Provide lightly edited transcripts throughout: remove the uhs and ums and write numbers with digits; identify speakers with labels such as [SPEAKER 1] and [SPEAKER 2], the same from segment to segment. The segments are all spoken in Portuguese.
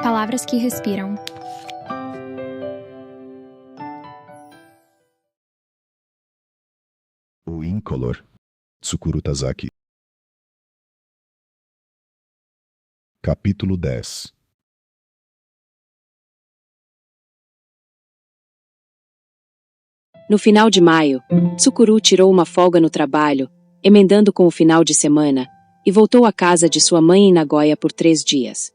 [SPEAKER 1] Palavras que respiram.
[SPEAKER 2] O incolor, Tsukuru Tazaki. Capítulo 10.
[SPEAKER 3] No final de maio, Tsukuru tirou uma folga no trabalho, emendando com o final de semana, e voltou à casa de sua mãe em Nagoya por 3 dias.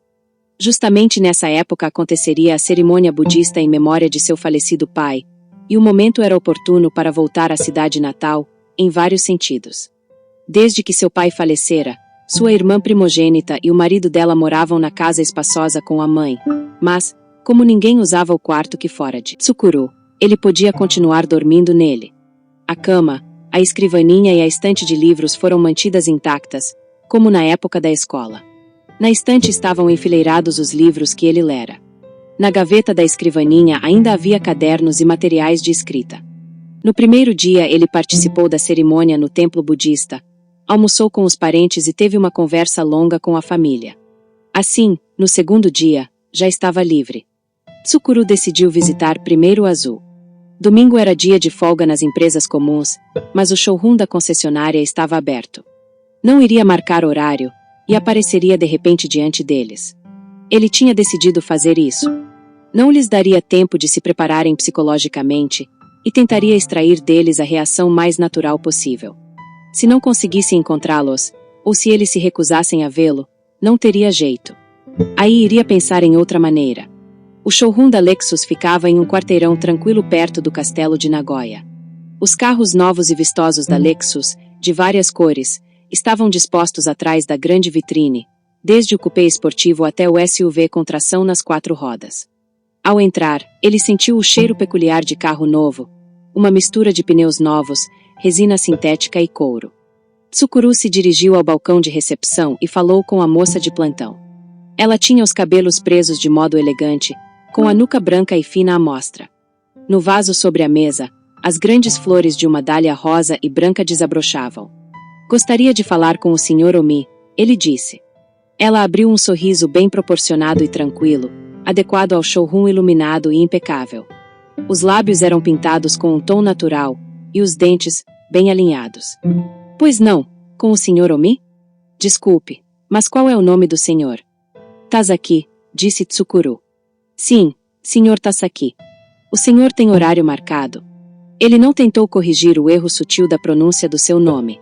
[SPEAKER 3] Justamente nessa época aconteceria a cerimônia budista em memória de seu falecido pai, e o momento era oportuno para voltar à cidade natal, em vários sentidos. Desde que seu pai falecera, sua irmã primogênita e o marido dela moravam na casa espaçosa com a mãe, mas, como ninguém usava o quarto que fora de Tsukuru, ele podia continuar dormindo nele. A cama, a escrivaninha e a estante de livros foram mantidas intactas, como na época da escola. Na estante estavam enfileirados os livros que ele lera. Na gaveta da escrivaninha ainda havia cadernos e materiais de escrita. No primeiro dia ele participou da cerimônia no templo budista, almoçou com os parentes e teve uma conversa longa com a família. Assim, no segundo dia, já estava livre. Tsukuru decidiu visitar primeiro Azul. Domingo era dia de folga nas empresas comuns, mas o showroom da concessionária estava aberto. Não iria marcar horário, e apareceria de repente diante deles. Ele tinha decidido fazer isso. Não lhes daria tempo de se prepararem psicologicamente, e tentaria extrair deles a reação mais natural possível. Se não conseguisse encontrá-los, ou se eles se recusassem a vê-lo, não teria jeito. Aí iria pensar em outra maneira. O showroom da Lexus ficava em um quarteirão tranquilo perto do castelo de Nagoya. Os carros novos e vistosos da Lexus, de várias cores, estavam dispostos atrás da grande vitrine, desde o cupê esportivo até o SUV com tração nas 4 rodas. Ao entrar, ele sentiu o cheiro peculiar de carro novo, uma mistura de pneus novos, resina sintética e couro. Tsukuru se dirigiu ao balcão de recepção e falou com a moça de plantão. Ela tinha os cabelos presos de modo elegante, com a nuca branca e fina à mostra. No vaso sobre a mesa, as grandes flores de uma dália rosa e branca desabrochavam. Gostaria de falar com o Sr. Omi, ele disse. Ela abriu um sorriso bem proporcionado e tranquilo, adequado ao showroom iluminado e impecável. Os lábios eram pintados com um tom natural, e os dentes, bem alinhados. Pois não, com o Sr. Omi? Desculpe, mas qual é o nome do senhor? Tazaki, disse Tsukuru. Sim, Sr. Tasaki. O senhor tem horário marcado. Ele não tentou corrigir o erro sutil da pronúncia do seu nome.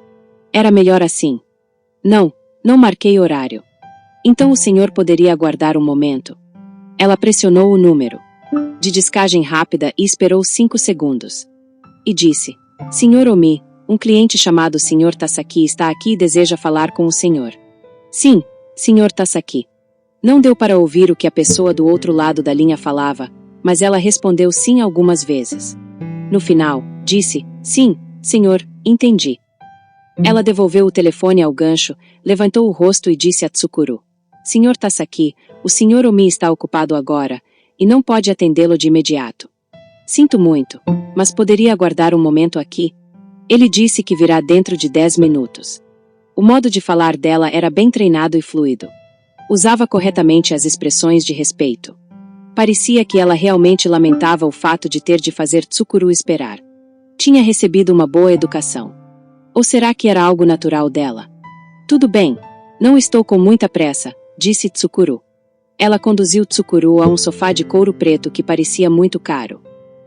[SPEAKER 3] Era melhor assim. Não marquei horário. Então o senhor poderia aguardar um momento. Ela pressionou o número de descagem rápida e esperou 5 segundos. E disse, Sr. Omi, um cliente chamado Sr. Tasaki está aqui e deseja falar com o senhor. Sim, Sr. Tasaki. Não deu para ouvir o que a pessoa do outro lado da linha falava, mas ela respondeu sim algumas vezes. No final, disse, sim, senhor, entendi. Ela devolveu o telefone ao gancho, levantou o rosto e disse a Tsukuru. Sr. Tasaki, o Sr. Omi está ocupado agora, e não pode atendê-lo de imediato. Sinto muito, mas poderia aguardar um momento aqui? Ele disse que virá dentro de 10 minutos. O modo de falar dela era bem treinado e fluido. Usava corretamente as expressões de respeito. Parecia que ela realmente lamentava o fato de ter de fazer Tsukuru esperar. Tinha recebido uma boa educação. Ou será que era algo natural dela? Tudo bem, não estou com muita pressa, disse Tsukuru. Ela conduziu Tsukuru a um sofá de couro preto que parecia muito caro.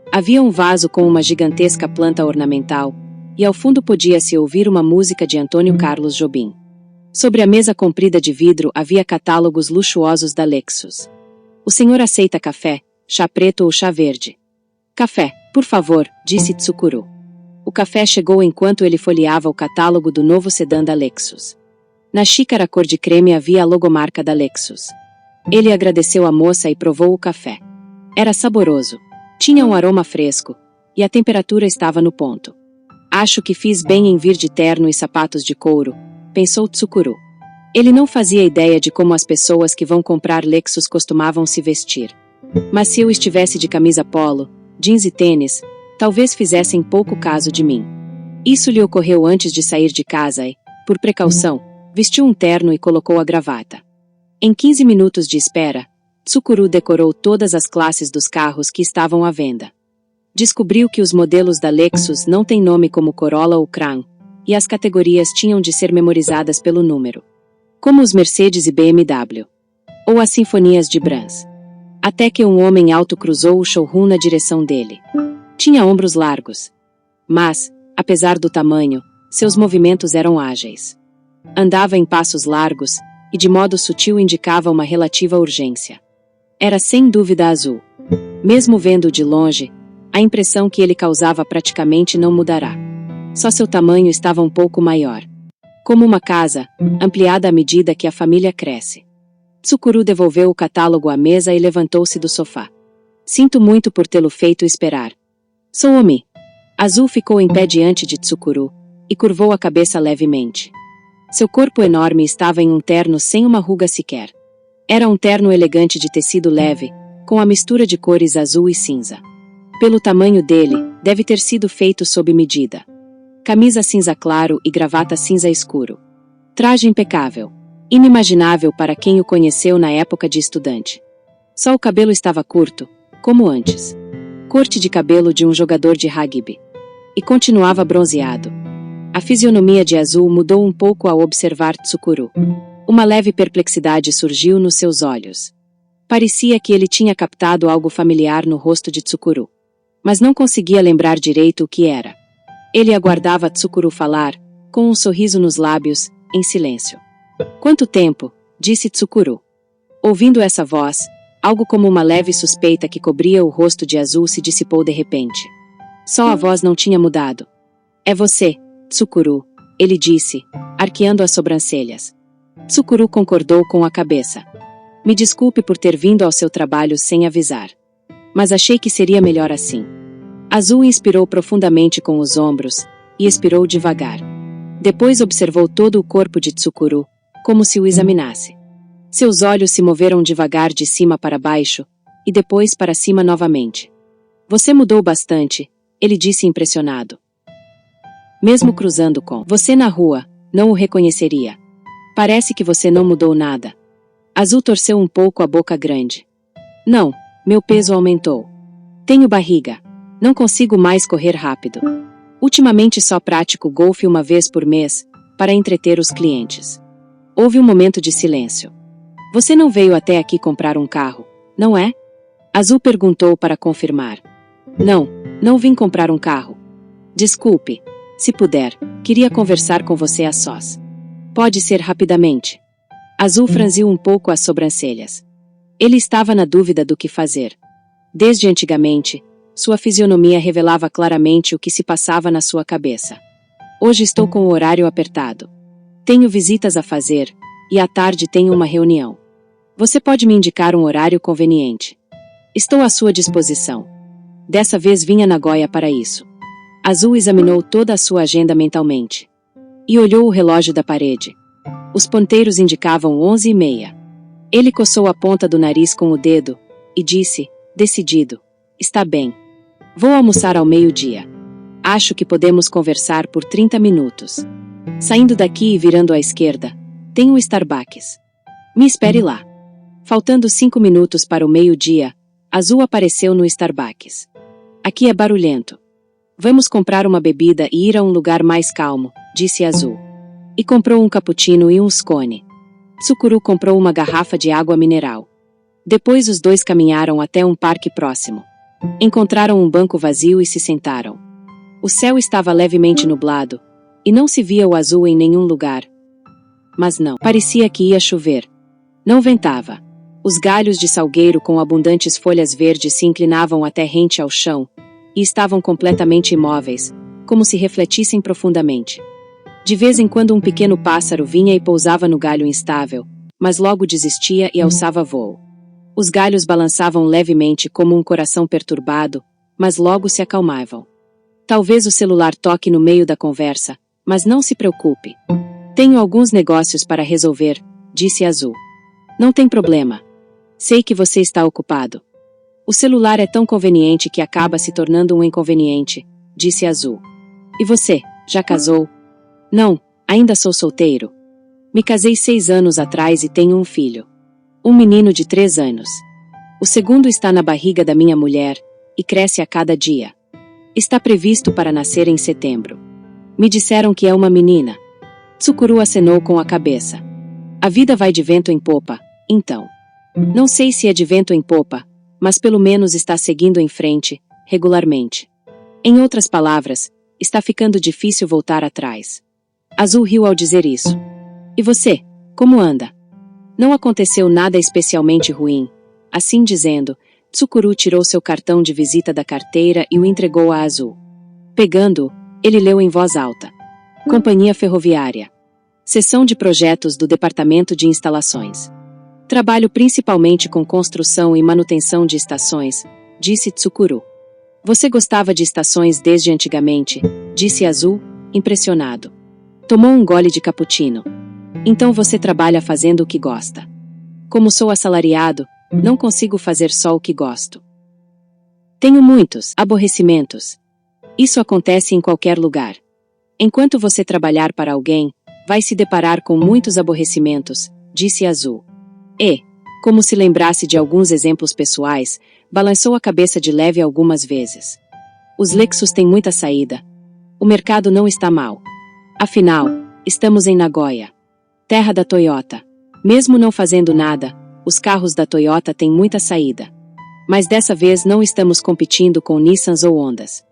[SPEAKER 3] Havia um vaso com uma gigantesca planta ornamental, e ao fundo podia-se ouvir uma música de Antônio Carlos Jobim. Sobre a mesa comprida de vidro havia catálogos luxuosos da Lexus. O senhor aceita café, chá preto ou chá verde? Café, por favor, disse Tsukuru. O café chegou enquanto ele folheava o catálogo do novo sedã da Lexus. Na xícara cor de creme havia a logomarca da Lexus. Ele agradeceu à moça e provou o café. Era saboroso. Tinha um aroma fresco, e a temperatura estava no ponto. Acho que fiz bem em vir de terno e sapatos de couro, pensou Tsukuru. Ele não fazia ideia de como as pessoas que vão comprar Lexus costumavam se vestir. Mas se eu estivesse de camisa polo, jeans e tênis, talvez fizessem pouco caso de mim. Isso lhe ocorreu antes de sair de casa e, por precaução, vestiu um terno e colocou a gravata. Em 15 minutos de espera, Tsukuru decorou todas as classes dos carros que estavam à venda. Descobriu que os modelos da Lexus não têm nome como Corolla ou Crown, e as categorias tinham de ser memorizadas pelo número, como os Mercedes e BMW, ou as sinfonias de Brahms. Até que um homem alto cruzou o showroom na direção dele. Tinha ombros largos, mas, apesar do tamanho, seus movimentos eram ágeis. Andava em passos largos, e de modo sutil indicava uma relativa urgência. Era sem dúvida Azul. Mesmo vendo-o de longe, a impressão que ele causava praticamente não mudará. Só seu tamanho estava um pouco maior. Como uma casa, ampliada à medida que a família cresce. Tsukuru devolveu o catálogo à mesa e levantou-se do sofá. Sinto muito por tê-lo feito esperar. Sou-me. Azul ficou em pé diante de Tsukuru, e curvou a cabeça levemente. Seu corpo enorme estava em um terno sem uma ruga sequer. Era um terno elegante de tecido leve, com a mistura de cores azul e cinza. Pelo tamanho dele, deve ter sido feito sob medida. Camisa cinza claro e gravata cinza escuro. Traje impecável. Inimaginável para quem o conheceu na época de estudante. Só o cabelo estava curto, como antes. Corte de cabelo de um jogador de rugby. E continuava bronzeado. A fisionomia de Azul mudou um pouco ao observar Tsukuru. Uma leve perplexidade surgiu nos seus olhos. Parecia que ele tinha captado algo familiar no rosto de Tsukuru. Mas não conseguia lembrar direito o que era. Ele aguardava Tsukuru falar, com um sorriso nos lábios, em silêncio. Quanto tempo? Disse Tsukuru. Ouvindo essa voz, algo como uma leve suspeita que cobria o rosto de Azul se dissipou de repente. Só a voz não tinha mudado. É você, Tsukuru, ele disse, arqueando as sobrancelhas. Tsukuru concordou com a cabeça. Me desculpe por ter vindo ao seu trabalho sem avisar. Mas achei que seria melhor assim. Azul inspirou profundamente com os ombros, e expirou devagar. Depois observou todo o corpo de Tsukuru, como se o examinasse. Seus olhos se moveram devagar de cima para baixo, e depois para cima novamente. Você mudou bastante, ele disse impressionado. Mesmo cruzando com você na rua, não o reconheceria. Parece que você não mudou nada. Azul torceu um pouco a boca grande. Não, meu peso aumentou. Tenho barriga. Não consigo mais correr rápido. Ultimamente só pratico golfe uma vez por mês, para entreter os clientes. Houve um momento de silêncio. Você não veio até aqui comprar um carro, não é? Azul perguntou para confirmar. Não, não vim comprar um carro. Desculpe. Se puder, queria conversar com você a sós. Pode ser rapidamente. Azul franziu um pouco as sobrancelhas. Ele estava na dúvida do que fazer. Desde antigamente, sua fisionomia revelava claramente o que se passava na sua cabeça. Hoje estou com o horário apertado. Tenho visitas a fazer, e à tarde tenho uma reunião. Você pode me indicar um horário conveniente. Estou à sua disposição. Dessa vez vim a Nagoya para isso. Azul examinou toda a sua agenda mentalmente. E olhou o relógio da parede. Os ponteiros indicavam 11h30. Ele coçou a ponta do nariz com o dedo, e disse, decidido, está bem. Vou almoçar ao meio-dia. Acho que podemos conversar por 30 minutos. Saindo daqui e virando à esquerda, tem um Starbucks. Me espere lá. Faltando 5 minutos para o meio-dia, Azul apareceu no Starbucks. Aqui é barulhento. Vamos comprar uma bebida e ir a um lugar mais calmo, disse Azul. E comprou um cappuccino e um scone. Tsukuru comprou uma garrafa de água mineral. Depois os dois caminharam até um parque próximo. Encontraram um banco vazio e se sentaram. O céu estava levemente nublado, e não se via o azul em nenhum lugar. Mas não, parecia que ia chover. Não ventava. Os galhos de salgueiro com abundantes folhas verdes se inclinavam até rente ao chão, e estavam completamente imóveis, como se refletissem profundamente. De vez em quando um pequeno pássaro vinha e pousava no galho instável, mas logo desistia e alçava voo. Os galhos balançavam levemente como um coração perturbado, mas logo se acalmavam. Talvez o celular toque no meio da conversa, mas não se preocupe. Tenho alguns negócios para resolver, disse Azul. Não tem problema. Sei que você está ocupado. O celular é tão conveniente que acaba se tornando um inconveniente, disse Azul. E você, já casou? Não, ainda sou solteiro. Me casei 6 anos atrás e tenho um filho. Um menino de 3 anos. O segundo está na barriga da minha mulher, e cresce a cada dia. Está previsto para nascer em setembro. Me disseram que é uma menina. Tsukuru acenou com a cabeça. A vida vai de vento em popa, então. Não sei se é de vento em popa, mas pelo menos está seguindo em frente, regularmente. Em outras palavras, está ficando difícil voltar atrás. Azul riu ao dizer isso. E você, como anda? Não aconteceu nada especialmente ruim. Assim dizendo, Tsukuru tirou seu cartão de visita da carteira e o entregou a Azul. Pegando-o, ele leu em voz alta. Companhia Ferroviária. Seção de Projetos do Departamento de Instalações. Trabalho principalmente com construção e manutenção de estações, disse Tsukuru. Você gostava de estações desde antigamente, disse Azul, impressionado. Tomou um gole de cappuccino. Então você trabalha fazendo o que gosta. Como sou assalariado, não consigo fazer só o que gosto. Tenho muitos aborrecimentos. Isso acontece em qualquer lugar. Enquanto você trabalhar para alguém, vai se deparar com muitos aborrecimentos, disse Azul. E, como se lembrasse de alguns exemplos pessoais, balançou a cabeça de leve algumas vezes. Os Lexus têm muita saída. O mercado não está mal. Afinal, estamos em Nagoya, terra da Toyota. Mesmo não fazendo nada, os carros da Toyota têm muita saída. Mas dessa vez não estamos competindo com Nissans ou Hondas.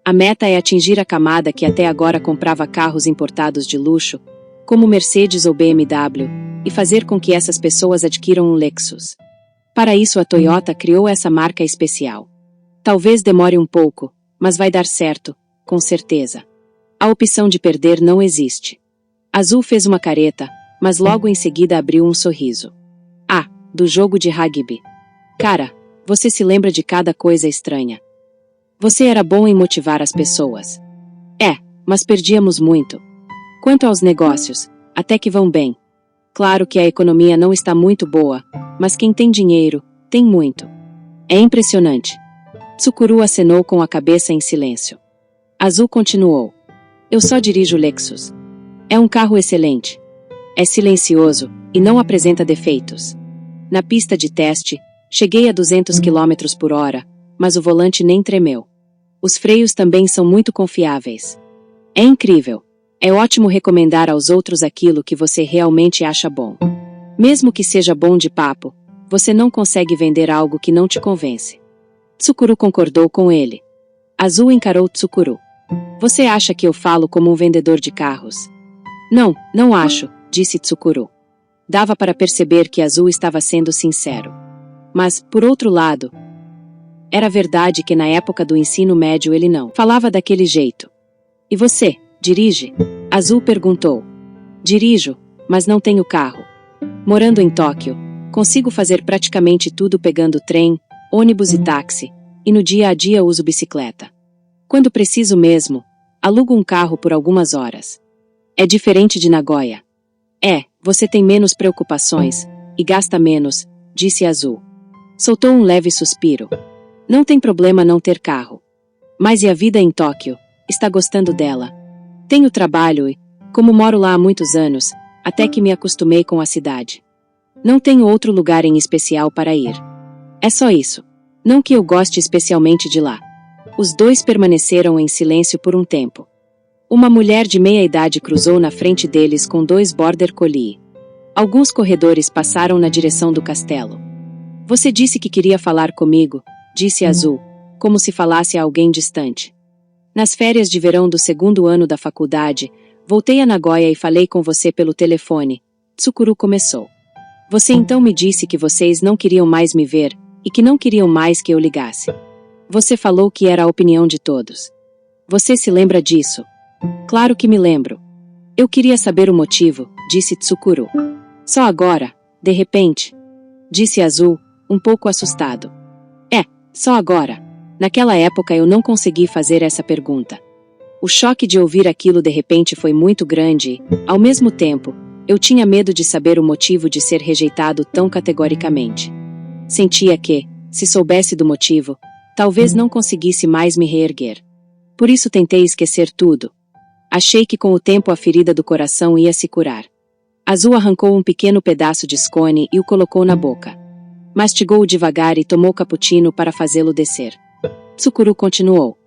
[SPEAKER 3] A meta é atingir a camada que até agora comprava carros importados de luxo, como Mercedes ou BMW, e fazer com que essas pessoas adquiram um Lexus. Para isso a Toyota criou essa marca especial. Talvez demore um pouco, mas vai dar certo, com certeza. A opção de perder não existe. Azul fez uma careta, mas logo em seguida abriu um sorriso. Ah, do jogo de rugby. Cara, você se lembra de cada coisa estranha. Você era bom em motivar as pessoas. É, mas perdíamos muito. Quanto aos negócios, até que vão bem. Claro que a economia não está muito boa, mas quem tem dinheiro, tem muito. É impressionante. Tsukuru acenou com a cabeça em silêncio. Azul continuou. Eu só dirijo Lexus. É um carro excelente. É silencioso e não apresenta defeitos. Na pista de teste, cheguei a 200 km por hora, mas o volante nem tremeu. Os freios também são muito confiáveis. É incrível. É ótimo recomendar aos outros aquilo que você realmente acha bom. Mesmo que seja bom de papo, você não consegue vender algo que não te convence. Tsukuru concordou com ele. Azul encarou Tsukuru. Você acha que eu falo como um vendedor de carros? Não, não acho, disse Tsukuru. Dava para perceber que Azul estava sendo sincero. Mas, por outro lado, era verdade que na época do ensino médio ele não falava daquele jeito. E você, dirige? Azul perguntou. Dirijo, mas não tenho carro. Morando em Tóquio, consigo fazer praticamente tudo pegando trem, ônibus e táxi, e no dia a dia uso bicicleta. Quando preciso mesmo, alugo um carro por algumas horas. É diferente de Nagoya. É, você tem menos preocupações, e gasta menos, disse Azul. Soltou um leve suspiro. Não tem problema não ter carro. Mas e a vida em Tóquio? Está gostando dela? Tenho trabalho e, como moro lá há muitos anos, até que me acostumei com a cidade. Não tenho outro lugar em especial para ir. É só isso. Não que eu goste especialmente de lá. Os dois permaneceram em silêncio por um tempo. Uma mulher de meia idade cruzou na frente deles com 2 border collie. Alguns corredores passaram na direção do castelo. Você disse que queria falar comigo, disse Azul, como se falasse a alguém distante. Nas férias de verão do 2º ano da faculdade, voltei a Nagoya e falei com você pelo telefone. Tsukuru começou. Você então me disse que vocês não queriam mais me ver, e que não queriam mais que eu ligasse. Você falou que era a opinião de todos. Você se lembra disso? Claro que me lembro. Eu queria saber o motivo, disse Tsukuru. Só agora, de repente, disse Azul, um pouco assustado. É, só agora. Naquela época eu não consegui fazer essa pergunta. O choque de ouvir aquilo de repente foi muito grande e, ao mesmo tempo, eu tinha medo de saber o motivo de ser rejeitado tão categoricamente. Sentia que, se soubesse do motivo, talvez não conseguisse mais me reerguer. Por isso tentei esquecer tudo. Achei que com o tempo a ferida do coração ia se curar. Azul arrancou um pequeno pedaço de scone e o colocou na boca. Mastigou devagar e tomou cappuccino para fazê-lo descer. Tsukuru continuou.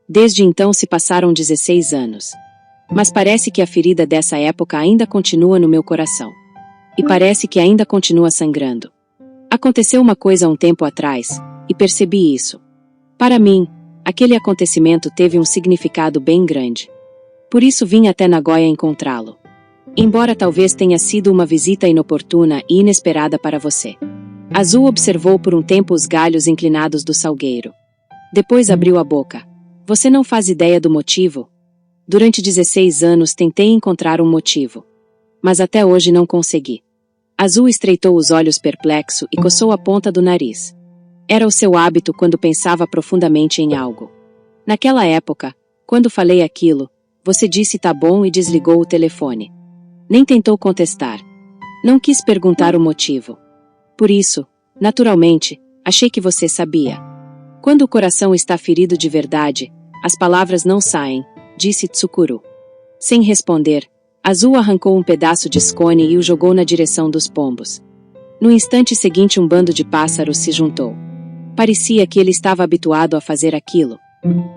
[SPEAKER 3] Desde então se passaram 16 anos. Mas parece que a ferida dessa época ainda continua no meu coração. E parece que ainda continua sangrando. Aconteceu uma coisa há um tempo atrás, e percebi isso. Para mim, aquele acontecimento teve um significado bem grande. Por isso vim até Nagoya encontrá-lo. Embora talvez tenha sido uma visita inoportuna e inesperada para você. Azul observou por um tempo os galhos inclinados do salgueiro. Depois abriu a boca. Você não faz ideia do motivo? Durante 16 anos tentei encontrar um motivo. Mas até hoje não consegui. Azul estreitou os olhos perplexo e coçou a ponta do nariz. Era o seu hábito quando pensava profundamente em algo. Naquela época, quando falei aquilo, você disse tá bom e desligou o telefone. Nem tentou contestar. Não quis perguntar o motivo. Por isso, naturalmente, achei que você sabia. Quando o coração está ferido de verdade, as palavras não saem, disse Tsukuru. Sem responder, Azul arrancou um pedaço de scone e o jogou na direção dos pombos. No instante seguinte um bando de pássaros se juntou. Parecia que ele estava habituado a fazer aquilo.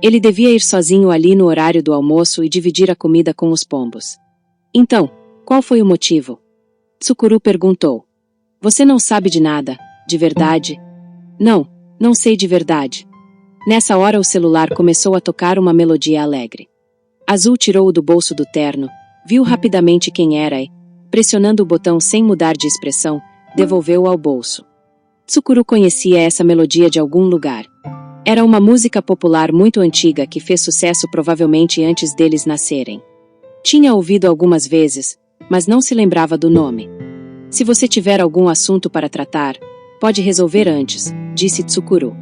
[SPEAKER 3] Ele devia ir sozinho ali no horário do almoço e dividir a comida com os pombos. Então, qual foi o motivo? Tsukuru perguntou. Você não sabe de nada, de verdade? Não, não sei de verdade. Nessa hora o celular começou a tocar uma melodia alegre. Azul tirou-o do bolso do terno, viu rapidamente quem era e, pressionando o botão sem mudar de expressão, devolveu-o ao bolso. Tsukuru conhecia essa melodia de algum lugar. Era uma música popular muito antiga que fez sucesso provavelmente antes deles nascerem. Tinha ouvido algumas vezes, mas não se lembrava do nome. Se você tiver algum assunto para tratar, pode resolver antes, disse Tsukuru.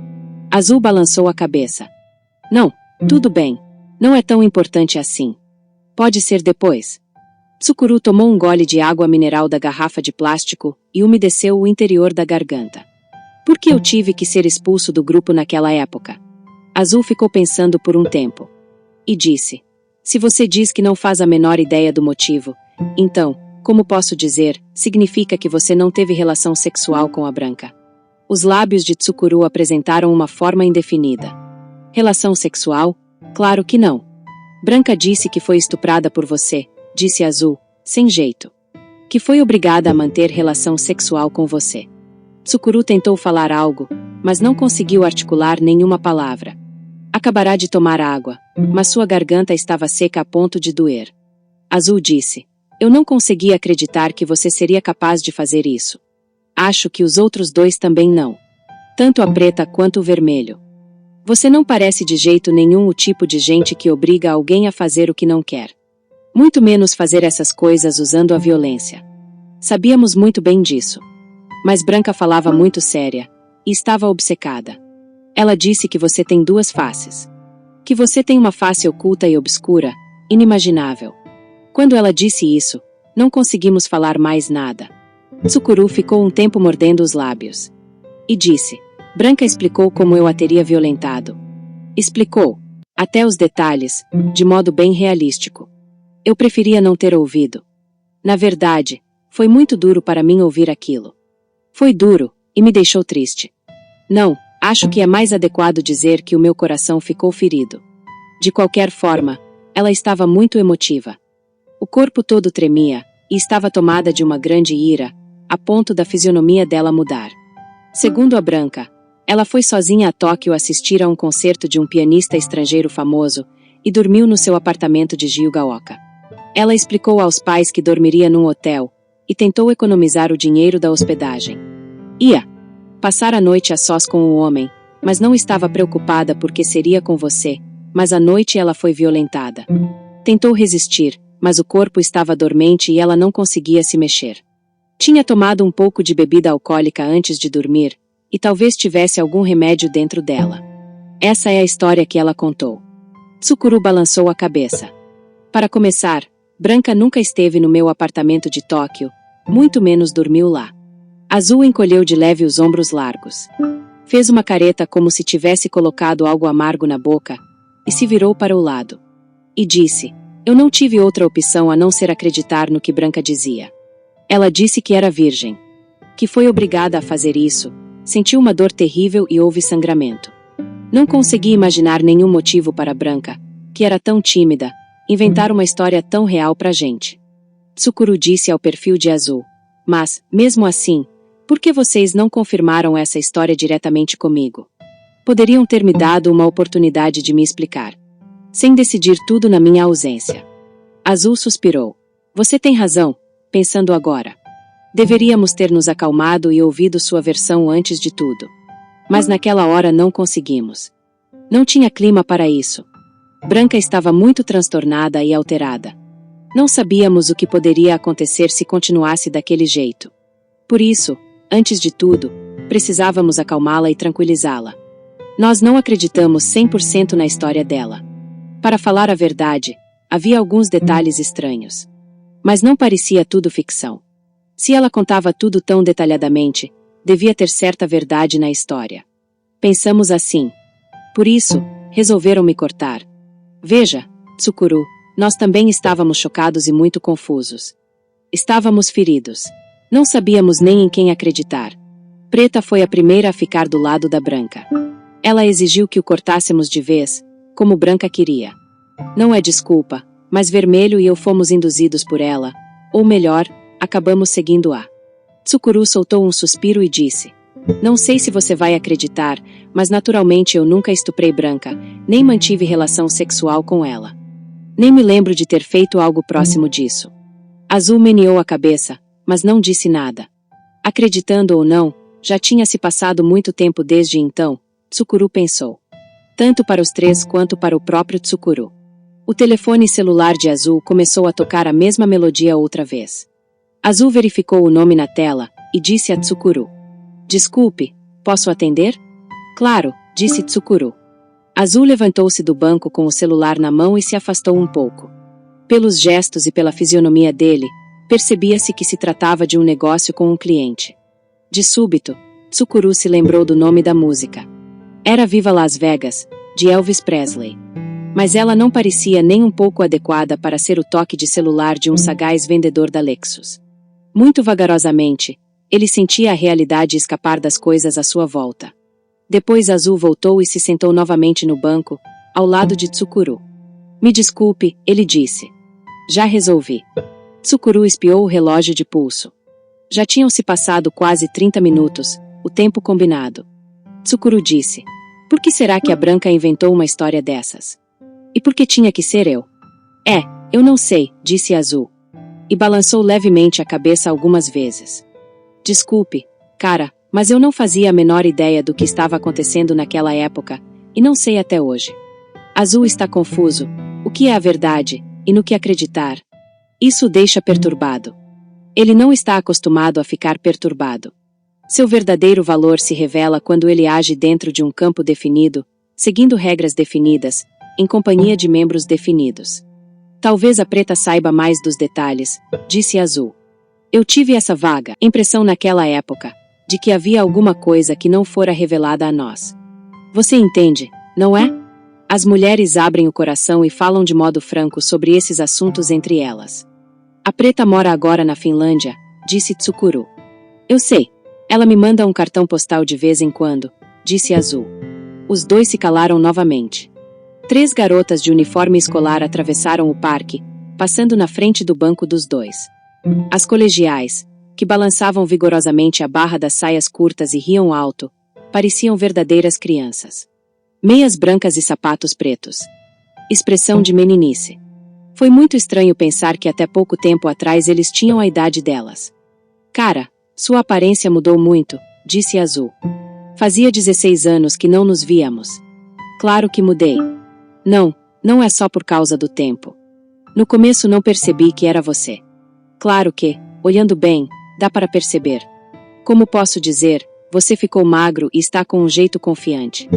[SPEAKER 3] Azul balançou a cabeça. Não, tudo bem. Não é tão importante assim. Pode ser depois. Tsukuru tomou um gole de água mineral da garrafa de plástico e umedeceu o interior da garganta. Por que eu tive que ser expulso do grupo naquela época? Azul ficou pensando por um tempo. E disse, se você diz que não faz a menor ideia do motivo, então, como posso dizer, significa que você não teve relação sexual com a Branca. Os lábios de Tsukuru apresentaram uma forma indefinida. Relação sexual? Claro que não. Branca disse que foi estuprada por você, disse Azul, sem jeito. Que foi obrigada a manter relação sexual com você. Tsukuru tentou falar algo, mas não conseguiu articular nenhuma palavra. Acabará de tomar água, mas sua garganta estava seca a ponto de doer. Azul disse, eu não consegui acreditar que você seria capaz de fazer isso. Acho que os outros dois também não. Tanto a preta quanto o vermelho. Você não parece de jeito nenhum o tipo de gente que obriga alguém a fazer o que não quer. Muito menos fazer essas coisas usando a violência. Sabíamos muito bem disso. Mas Branca falava muito séria, e estava obcecada. Ela disse que você tem duas faces. Que você tem uma face oculta e obscura, inimaginável. Quando ela disse isso, não conseguimos falar mais nada. Tsukuru ficou um tempo mordendo os lábios. E disse, Branca explicou como eu a teria violentado. Explicou, até os detalhes, de modo bem realístico. Eu preferia não ter ouvido. Na verdade, foi muito duro para mim ouvir aquilo. Foi duro, e me deixou triste. Não, acho que é mais adequado dizer que o meu coração ficou ferido. De qualquer forma, ela estava muito emotiva. O corpo todo tremia, e estava tomada de uma grande ira, a ponto da fisionomia dela mudar. Segundo a Branca, ela foi sozinha a Tóquio assistir a um concerto de um pianista estrangeiro famoso e dormiu no seu apartamento de Hyugaoka. Ela explicou aos pais que dormiria num hotel e tentou economizar o dinheiro da hospedagem. Ia passar a noite a sós com o homem, mas não estava preocupada porque seria com você, mas à noite ela foi violentada. Tentou resistir, mas o corpo estava dormente e ela não conseguia se mexer. Tinha tomado um pouco de bebida alcoólica antes de dormir, e talvez tivesse algum remédio dentro dela. Essa é a história que ela contou. Tsukuru balançou a cabeça. Para começar, Branca nunca esteve no meu apartamento de Tóquio, muito menos dormiu lá. Azul encolheu de leve os ombros largos. Fez uma careta como se tivesse colocado algo amargo na boca, e se virou para o lado. E disse, eu não tive outra opção a não ser acreditar no que Branca dizia. Ela disse que era virgem. Que foi obrigada a fazer isso, Sentiu uma dor terrível e houve sangramento. Não consegui imaginar nenhum motivo para Branca, que era tão tímida, inventar uma história tão real pra gente. Tsukuru disse ao perfil de Azul. Mas, mesmo assim, por que vocês não confirmaram essa história diretamente comigo? Poderiam ter me dado uma oportunidade de me explicar, sem decidir tudo na minha ausência. Azul suspirou. Você tem razão, pensando agora. Deveríamos ter nos acalmado e ouvido sua versão antes de tudo. Mas naquela hora não conseguimos. Não tinha clima para isso. Branca estava muito transtornada e alterada. Não sabíamos o que poderia acontecer se continuasse daquele jeito. Por isso, antes de tudo, precisávamos acalmá-la e tranquilizá-la. Nós não acreditamos 100% na história dela. Para falar a verdade, havia alguns detalhes estranhos. Mas não parecia tudo ficção. Se ela contava tudo tão detalhadamente, devia ter certa verdade na história. Pensamos assim. Por isso, resolveram me cortar. Veja, Tsukuru, nós também estávamos chocados e muito confusos. Estávamos feridos. Não sabíamos nem em quem acreditar. Preta foi a primeira a ficar do lado da Branca. Ela exigiu que o cortássemos de vez, como Branca queria. Não é desculpa, mas Vermelho e eu fomos induzidos por ela, ou melhor, acabamos seguindo-a. Tsukuru soltou um suspiro e disse: Não sei se você vai acreditar, mas naturalmente eu nunca estuprei Branca, nem mantive relação sexual com ela. Nem me lembro de ter feito algo próximo disso. Azul meneou a cabeça, mas não disse nada. Acreditando ou não, já tinha se passado muito tempo desde então, Tsukuru pensou. Tanto para os três quanto para o próprio Tsukuru. O telefone celular de Azul começou a tocar a mesma melodia outra vez. Azul verificou o nome na tela e disse a Tsukuru. Desculpe, posso atender? Claro, disse Tsukuru. Azul levantou-se do banco com o celular na mão e se afastou um pouco. Pelos gestos e pela fisionomia dele, percebia-se que se tratava de um negócio com um cliente. De súbito, Tsukuru se lembrou do nome da música. Era Viva Las Vegas, de Elvis Presley. Mas ela não parecia nem um pouco adequada para ser o toque de celular de um sagaz vendedor da Lexus. Muito vagarosamente, ele sentia a realidade escapar das coisas à sua volta. Depois Azul voltou e se sentou novamente no banco, ao lado de Tsukuru. Me desculpe, ele disse. Já resolvi. Tsukuru espiou o relógio de pulso. Já tinham se passado quase 30 minutos, o tempo combinado. Tsukuru disse. Por que será que a Branca inventou uma história dessas? E por que tinha que ser eu? Eu não sei, disse Azul. E balançou levemente a cabeça algumas vezes. Desculpe, cara, mas eu não fazia a menor ideia do que estava acontecendo naquela época, e não sei até hoje. Azul está confuso, o que é a verdade, e no que acreditar. Isso o deixa perturbado. Ele não está acostumado a ficar perturbado. Seu verdadeiro valor se revela quando ele age dentro de um campo definido, seguindo regras definidas, em companhia de membros definidos. Talvez a Preta saiba mais dos detalhes, disse Azul. Eu tive essa vaga impressão naquela época, de que havia alguma coisa que não fora revelada a nós. Você entende, não é? As mulheres abrem o coração e falam de modo franco sobre esses assuntos entre elas. A Preta mora agora na Finlândia, disse Tsukuru. Eu sei. Ela me manda um cartão postal de vez em quando, disse Azul. Os dois se calaram novamente. 3 garotas de uniforme escolar atravessaram o parque, passando na frente do banco dos dois. As colegiais, que balançavam vigorosamente a barra das saias curtas e riam alto, pareciam verdadeiras crianças. Meias brancas e sapatos pretos. Expressão de meninice. Foi muito estranho pensar que até pouco tempo atrás eles tinham a idade delas. Cara, sua aparência mudou muito, disse Azul. Fazia 16 anos que não nos víamos. Claro que mudei. Não é só por causa do tempo. No começo não percebi que era você. Claro que, olhando bem, dá para perceber. Como posso dizer, você ficou magro e está com um jeito confiante.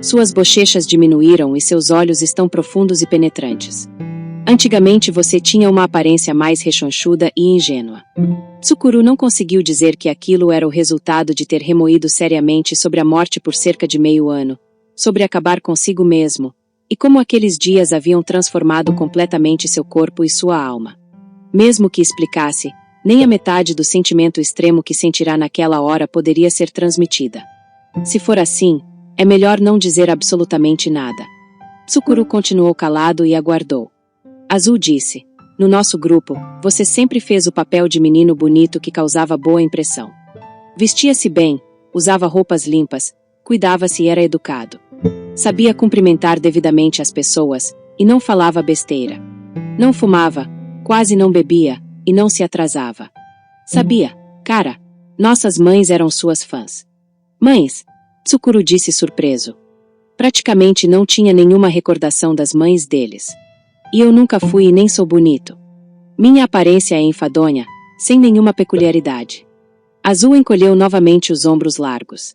[SPEAKER 3] Suas bochechas diminuíram e seus olhos estão profundos e penetrantes. Antigamente você tinha uma aparência mais rechonchuda e ingênua. Tsukuru não conseguiu dizer que aquilo era o resultado de ter remoído seriamente sobre a morte por cerca de meio ano, sobre acabar consigo mesmo, e como aqueles dias haviam transformado completamente seu corpo e sua alma. Mesmo que explicasse, Nem a metade do sentimento extremo que sentirá naquela hora poderia ser transmitida. Se for assim, é melhor não dizer absolutamente nada. Tsukuru continuou calado e aguardou. Azul disse: no nosso grupo, você sempre fez o papel de menino bonito que causava boa impressão. Vestia-se bem, usava roupas limpas, cuidava-se e era educado. Sabia cumprimentar devidamente as pessoas, e não falava besteira. Não fumava, quase não bebia, e não se atrasava. Sabia, cara, nossas mães eram suas fãs. Mães? Tsukuru disse surpreso. Praticamente não tinha nenhuma recordação das mães deles. E eu nunca fui e nem sou bonito. Minha aparência é enfadonha, sem nenhuma peculiaridade. Azul encolheu novamente os ombros largos.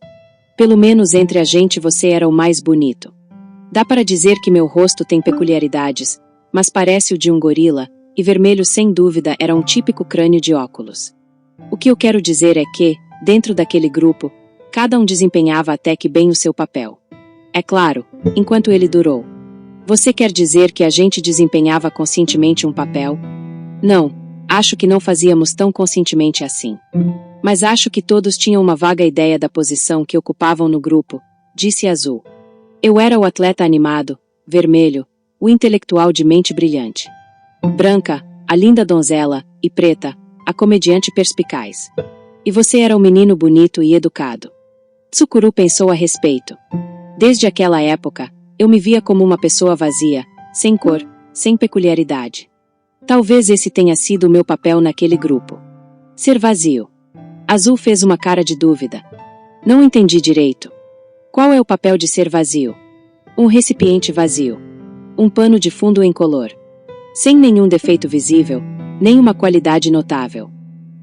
[SPEAKER 3] Pelo menos entre a gente você era o mais bonito. Dá para dizer que meu rosto tem peculiaridades, mas parece o de um gorila, e vermelho sem dúvida era um típico crânio de óculos. O que eu quero dizer é que, dentro daquele grupo, cada um desempenhava até que bem o seu papel. É claro, enquanto ele durou. Você quer dizer que a gente desempenhava conscientemente um papel? Não, acho que não fazíamos tão conscientemente assim. Mas acho que todos tinham uma vaga ideia da posição que ocupavam no grupo, disse Azul. Eu era o atleta animado, vermelho, o intelectual de mente brilhante. Branca, a linda donzela, e preta, a comediante perspicaz. E você era um menino bonito e educado. Tsukuru pensou a respeito. Desde aquela época, eu me via como uma pessoa vazia, sem cor, sem peculiaridade. Talvez esse tenha sido o meu papel naquele grupo. Ser vazio. Azul fez uma cara de dúvida. Não entendi direito. Qual é o papel de ser vazio? Um recipiente vazio. Um pano de fundo incolor. Sem nenhum defeito visível, nem uma qualidade notável.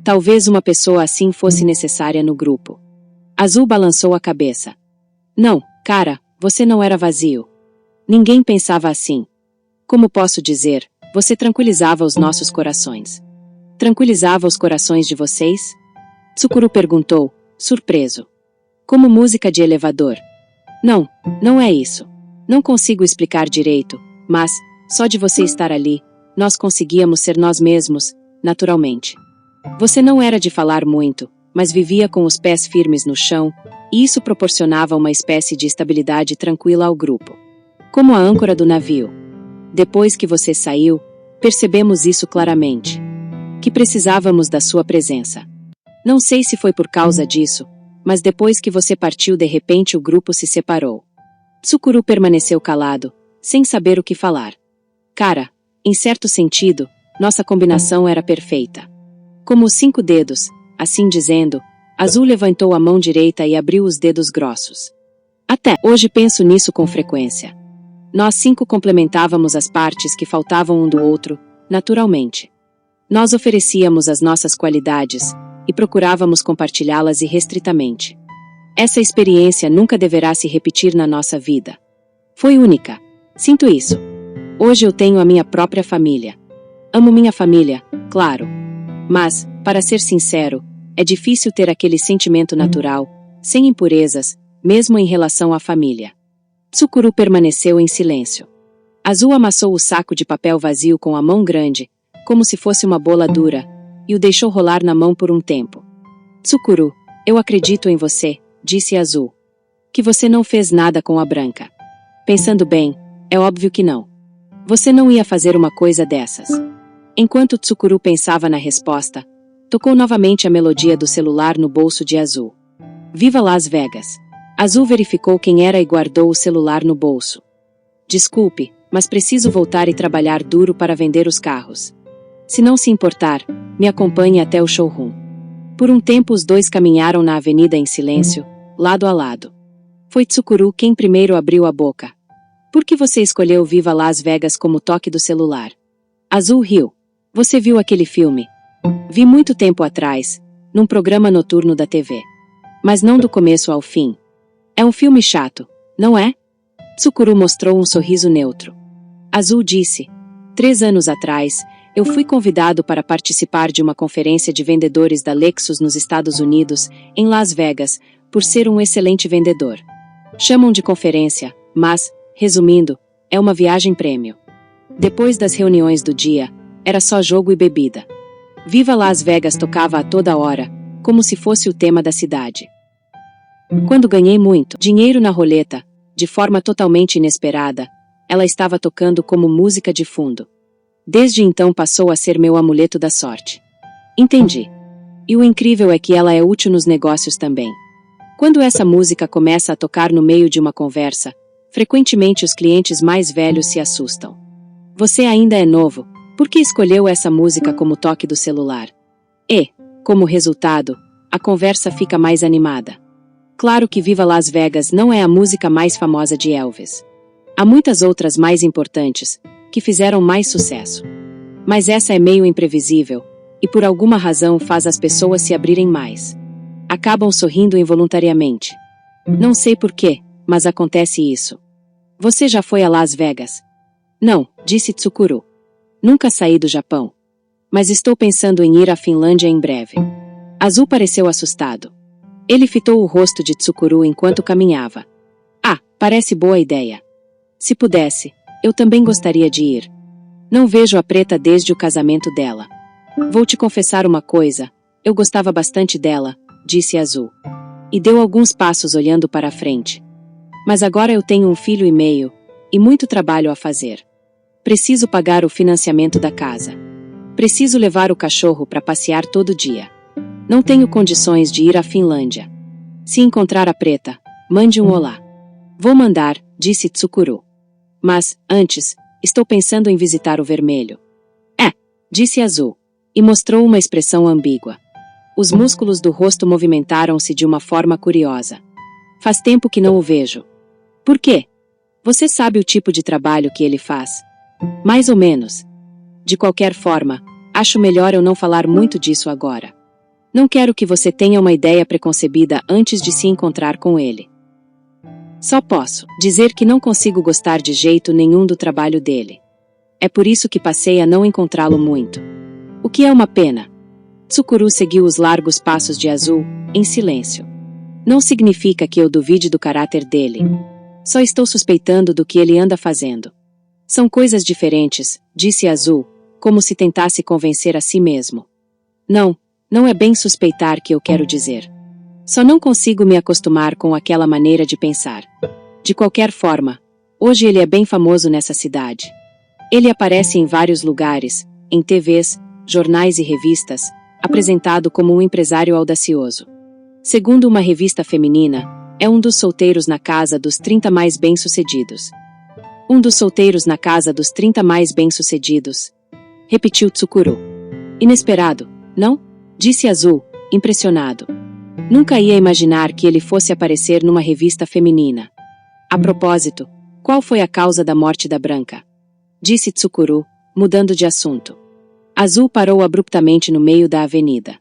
[SPEAKER 3] Talvez uma pessoa assim fosse necessária no grupo. Azul balançou a cabeça. Não, cara, você não era vazio. Ninguém pensava assim. Como posso dizer, você tranquilizava os nossos corações. Tranquilizava os corações de vocês? Tsukuru perguntou, surpreso. Como música de elevador. Não, não é isso. Não consigo explicar direito, mas, só de você estar ali, nós conseguíamos ser nós mesmos, naturalmente. Você não era de falar muito, mas vivia com os pés firmes no chão, e isso proporcionava uma espécie de estabilidade tranquila ao grupo. Como a âncora do navio. Depois que você saiu, percebemos isso claramente. Que precisávamos da sua presença. Não sei se foi por causa disso, mas depois que você partiu de repente o grupo se separou. Tsukuru permaneceu calado, sem saber o que falar. Cara, em certo sentido, nossa combinação era perfeita. Como os 5 dedos, assim dizendo, Azul levantou a mão direita e abriu os dedos grossos. Até hoje penso nisso com frequência. Nós 5 complementávamos as partes que faltavam um do outro, naturalmente. Nós oferecíamos as nossas qualidades, e procurávamos compartilhá-las irrestritamente. Essa experiência nunca deverá se repetir na nossa vida. Foi única. Sinto isso. Hoje eu tenho a minha própria família. Amo minha família, claro. Mas, para ser sincero, é difícil ter aquele sentimento natural, sem impurezas, mesmo em relação à família. Tsukuru permaneceu em silêncio. Azul amassou o saco de papel vazio com a mão grande, como se fosse uma bola dura, e o deixou rolar na mão por um tempo. Tsukuru, eu acredito em você, disse Azul. Que você não fez nada com a Branca. Pensando bem, é óbvio que não. Você não ia fazer uma coisa dessas. Enquanto Tsukuru pensava na resposta, tocou novamente a melodia do celular no bolso de Azul. Viva Las Vegas! Azul verificou quem era e guardou o celular no bolso. Desculpe, mas preciso voltar e trabalhar duro para vender os carros. Se não se importar, me acompanhe até o showroom. Por um tempo os dois caminharam na avenida em silêncio, lado a lado. Foi Tsukuru quem primeiro abriu a boca. Por que você escolheu Viva Las Vegas como toque do celular? Azul riu. Você viu aquele filme? Vi muito tempo atrás, num programa noturno da TV. Mas não do começo ao fim. É um filme chato, não é? Tsukuru mostrou um sorriso neutro. Azul disse. 3 anos atrás, eu fui convidado para participar de uma conferência de vendedores da Lexus nos Estados Unidos, em Las Vegas, por ser um excelente vendedor. Chamam de conferência, mas, resumindo, é uma viagem prêmio. Depois das reuniões do dia, era só jogo e bebida. Viva Las Vegas tocava a toda hora, como se fosse o tema da cidade. Quando ganhei muito dinheiro na roleta, de forma totalmente inesperada, ela estava tocando como música de fundo. Desde então passou a ser meu amuleto da sorte. Entendi. E o incrível é que ela é útil nos negócios também. Quando essa música começa a tocar no meio de uma conversa, frequentemente os clientes mais velhos se assustam. Você ainda é novo, por que escolheu essa música como toque do celular? E, como resultado, a conversa fica mais animada. Claro que Viva Las Vegas não é a música mais famosa de Elvis. Há muitas outras mais importantes, que fizeram mais sucesso. Mas essa é meio imprevisível, e por alguma razão faz as pessoas se abrirem mais. Acabam sorrindo involuntariamente. Não sei porquê, mas acontece isso. Você já foi a Las Vegas? Não, disse Tsukuru. Nunca saí do Japão. Mas estou pensando em ir à Finlândia em breve. Azul pareceu assustado. Ele fitou o rosto de Tsukuru enquanto caminhava. Ah, parece boa ideia. Se pudesse, eu também gostaria de ir. Não vejo a Preta desde o casamento dela. Vou te confessar uma coisa, eu gostava bastante dela, disse Azul. E deu alguns passos olhando para a frente. Mas agora eu tenho 1,5 filhos, e muito trabalho a fazer. Preciso pagar o financiamento da casa. Preciso levar o cachorro para passear todo dia. Não tenho condições de ir à Finlândia. Se encontrar a Preta, mande um olá. Vou mandar, disse Tsukuru. Mas, antes, estou pensando em visitar o Vermelho. É, disse Azul, e mostrou uma expressão ambígua. Os músculos do rosto movimentaram-se de uma forma curiosa. Faz tempo que não o vejo. Por quê? Você sabe o tipo de trabalho que ele faz? Mais ou menos. De qualquer forma, acho melhor eu não falar muito disso agora. Não quero que você tenha uma ideia preconcebida antes de se encontrar com ele. Só posso dizer que não consigo gostar de jeito nenhum do trabalho dele. É por isso que passei a não encontrá-lo muito. O que é uma pena. Tsukuru seguiu os largos passos de Azul, em silêncio. Não significa que eu duvide do caráter dele. Só estou suspeitando do que ele anda fazendo. São coisas diferentes, disse Azul, como se tentasse convencer a si mesmo. Não é bem suspeitar que eu quero dizer. Só não consigo me acostumar com aquela maneira de pensar. De qualquer forma, hoje ele é bem famoso nessa cidade. Ele aparece em vários lugares, em TVs, jornais e revistas, apresentado como um empresário audacioso. Segundo uma revista feminina, é um dos solteiros na casa dos 30 mais bem-sucedidos. Um dos solteiros na casa dos 30 mais bem-sucedidos. Repetiu Tsukuru. Inesperado, não? Disse Azul, impressionado. Nunca ia imaginar que ele fosse aparecer numa revista feminina. A propósito, qual foi a causa da morte da Branca? Disse Tsukuru, mudando de assunto. Azul parou abruptamente no meio da avenida.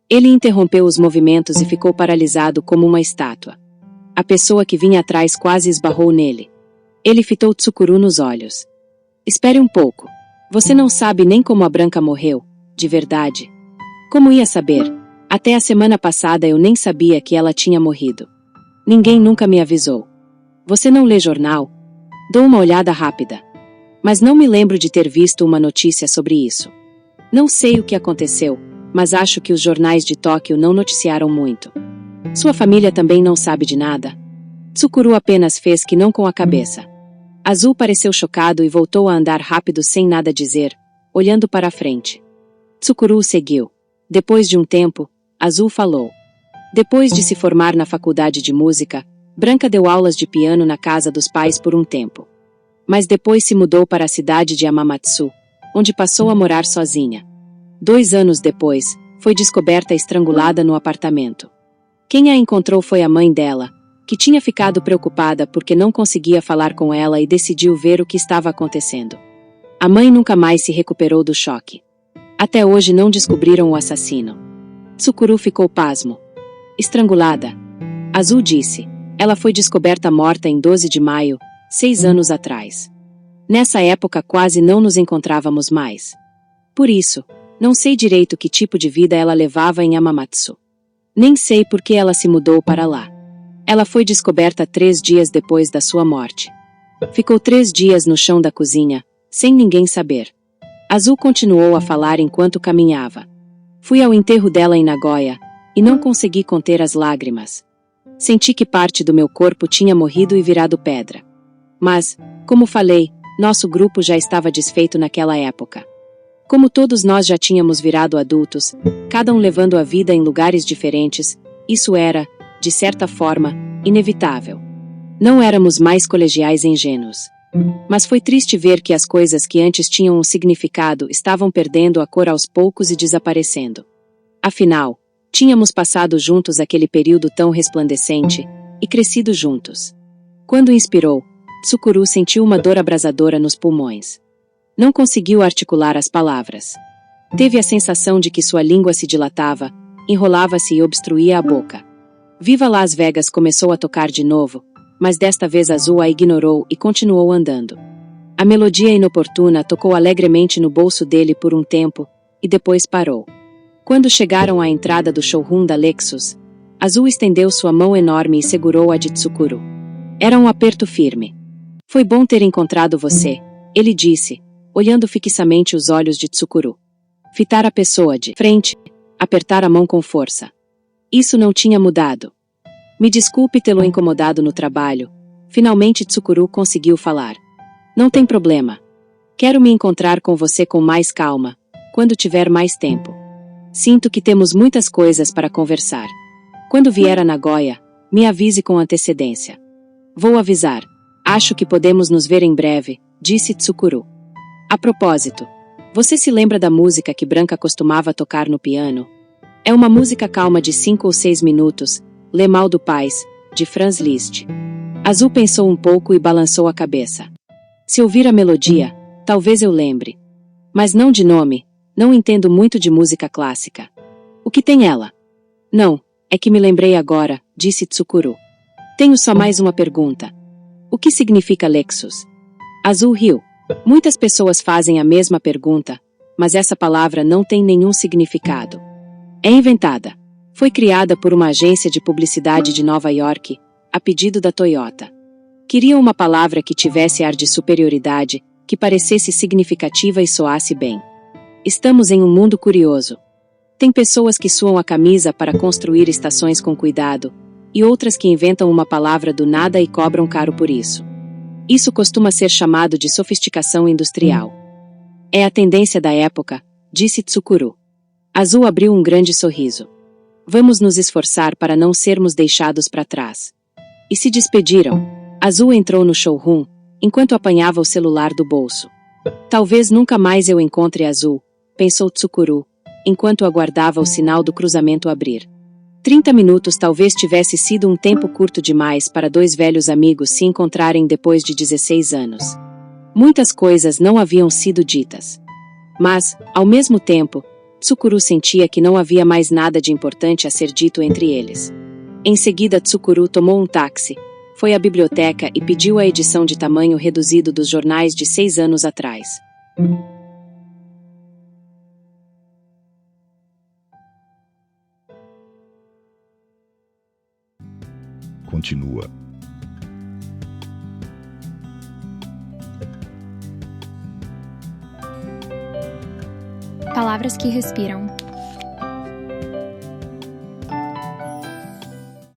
[SPEAKER 3] Ele interrompeu os movimentos e ficou paralisado como uma estátua. A pessoa que vinha atrás quase esbarrou nele. Ele fitou Tsukuru nos olhos. Espere um pouco. Você não sabe nem como a Branca morreu, de verdade. Como ia saber? Até a semana passada eu nem sabia que ela tinha morrido. Ninguém nunca me avisou. Você não lê jornal? Dou uma olhada rápida. Mas não me lembro de ter visto uma notícia sobre isso. Não sei o que aconteceu, mas acho que os jornais de Tóquio não noticiaram muito. Sua família também não sabe de nada? Tsukuru apenas fez que não com a cabeça. Azul pareceu chocado e voltou a andar rápido sem nada dizer, olhando para a frente. Tsukuru seguiu. Depois de um tempo, Azul falou. Depois de se formar na faculdade de música, Branca deu aulas de piano na casa dos pais por um tempo. Mas depois se mudou para a cidade de Hamamatsu, onde passou a morar sozinha. 2 anos depois, foi descoberta estrangulada no apartamento. Quem a encontrou foi a mãe dela, que tinha ficado preocupada porque não conseguia falar com ela e decidiu ver o que estava acontecendo. A mãe nunca mais se recuperou do choque. Até hoje não descobriram o assassino. Tsukuru ficou pasmo. Estrangulada. Azul disse. Ela foi descoberta morta em 12 de maio, 6 anos atrás. Nessa época quase não nos encontrávamos mais. Por isso, não sei direito que tipo de vida ela levava em Hamamatsu. Nem sei por que ela se mudou para lá. Ela foi descoberta 3 dias depois da sua morte. Ficou 3 dias no chão da cozinha, sem ninguém saber. Azul continuou a falar enquanto caminhava. Fui ao enterro dela em Nagoya, e não consegui conter as lágrimas. Senti que parte do meu corpo tinha morrido e virado pedra. Mas, como falei, nosso grupo já estava desfeito naquela época. Como todos nós já tínhamos virado adultos, cada um levando a vida em lugares diferentes, isso era, de certa forma, inevitável. Não éramos mais colegiais ingênuos. Mas foi triste ver que as coisas que antes tinham um significado estavam perdendo a cor aos poucos e desaparecendo. Afinal, tínhamos passado juntos aquele período tão resplandecente e crescido juntos. Quando inspirou, Tsukuru sentiu uma dor abrasadora nos pulmões. Não conseguiu articular as palavras. Teve a sensação de que sua língua se dilatava, enrolava-se e obstruía a boca. Viva Las Vegas começou a tocar de novo, mas desta vez Azul a ignorou e continuou andando. A melodia inoportuna tocou alegremente no bolso dele por um tempo, e depois parou. Quando chegaram à entrada do showroom da Lexus, Azul estendeu sua mão enorme e segurou a de Tsukuru. Era um aperto firme. Foi bom ter encontrado você, ele disse, olhando fixamente os olhos de Tsukuru. Fitar a pessoa de frente, apertar a mão com força. Isso não tinha mudado. Me desculpe tê-lo incomodado no trabalho. Finalmente Tsukuru conseguiu falar. Não tem problema. Quero me encontrar com você com mais calma, quando tiver mais tempo. Sinto que temos muitas coisas para conversar. Quando vier a Nagoya, me avise com antecedência. Vou avisar. Acho que podemos nos ver em breve, disse Tsukuru. A propósito, você se lembra da música que Branca costumava tocar no piano? É uma música calma de 5 ou 6 minutos, Le Mal do Pais, de Franz Liszt. Azul pensou um pouco e balançou a cabeça. Se ouvir a melodia, talvez eu lembre. Mas não de nome, não entendo muito de música clássica. O que tem ela? Não, é que me lembrei agora, disse Tsukuru. Tenho só mais uma pergunta. O que significa Lexus? Azul riu. Muitas pessoas fazem a mesma pergunta, mas essa palavra não tem nenhum significado. É inventada. Foi criada por uma agência de publicidade de Nova York, a pedido da Toyota. Queriam uma palavra que tivesse ar de superioridade, que parecesse significativa e soasse bem. Estamos em um mundo curioso. Tem pessoas que suam a camisa para construir estações com cuidado, e outras que inventam uma palavra do nada e cobram caro por isso. Isso costuma ser chamado de sofisticação industrial. É a tendência da época, disse Tsukuru. Azul abriu um grande sorriso. Vamos nos esforçar para não sermos deixados para trás. E se despediram. Azul entrou no showroom, enquanto apanhava o celular do bolso. Talvez nunca mais eu encontre Azul, pensou Tsukuru, enquanto aguardava o sinal do cruzamento abrir. 30 minutos talvez tivesse sido um tempo curto demais para dois velhos amigos se encontrarem depois de 16 anos. Muitas coisas não haviam sido ditas. Mas, ao mesmo tempo, Tsukuru sentia que não havia mais nada de importante a ser dito entre eles. Em seguida Tsukuru tomou um táxi, foi à biblioteca e pediu a edição de tamanho reduzido dos jornais de 6 anos atrás.
[SPEAKER 2] Continua.
[SPEAKER 1] Palavras que respiram.